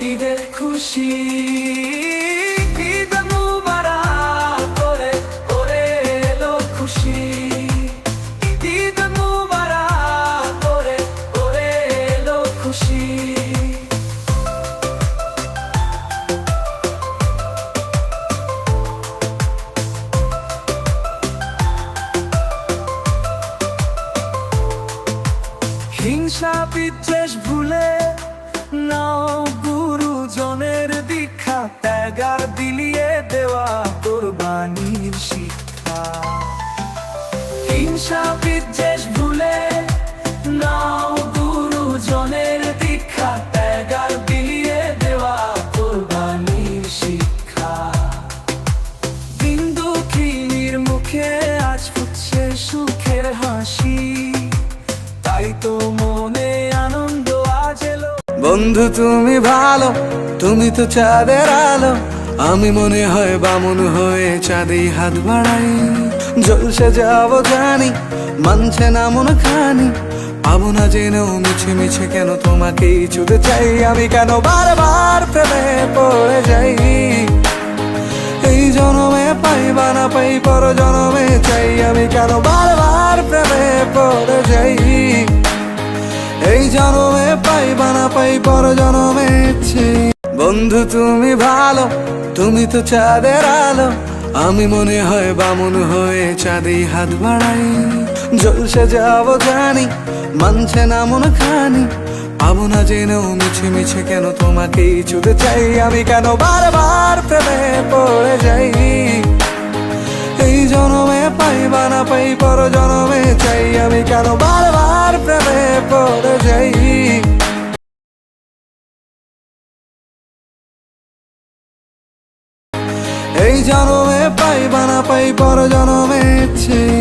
ঈদের খুশি ঈদ মুবারক করে করে এলো খুশি ঈদ মুবারক করে করে এলো খুশি। হিংসা বিদ্বেষ ভুলে নাও গুরুজনের দীক্ষা, ত্যাগার বিলিয়ে দেওয়া কোরবানির শিক্ষা। হিংসা বিদ্বেষ ভুলে নাও গুরুজনের দীক্ষা, ত্যাগার বিলিয়ে দেওয়া কোরবানির শিক্ষা। দিন দুঃখীর মুখে আজ ফুটছে সুখের হাসি, তাই তো মনে আনন্দ আজ এলো। বন্ধু তুমি ভালো, তুমি তো চাঁদের আলো, আমি মনে হয় বামুন হয়ে চাঁদেই হাত বাড়াই। জলসে যাবো জানি, মানছে না মন খানি, পাবো না জেনেও মিছে মিছে কেন তোমাকেই ছুঁতে চাই। আমি কেন বারবার প্রেমে পড়ে যাই, এই জনমে পাই বা না পাই পর জনমে চাই। আমি কেন বারবার প্রেমে পড়ে যাই, এই জনমে পাই বা না পাই পর জনমে চাই। বন্ধু তুমি ভালো, তুমি তো চাঁদের আলো, আমি মনে হয় বামুন হয়ে চাঁদেই হাত বাড়াই। জলসে যাবো জানি, মানছে না মন খানি, পাবো না জেনেও মিছে মিছে কেন তোমাকেই ছুঁতে চাই। আমি কেন বারবার প্রেমে পড়ে যাই, এই জনমে পাই বা না পাই পর জনমে চাই। আমি কেন বারবার প্রেমে পড়ে যাই। এই জনমে পাই বা না পাই পর জনমে চাই।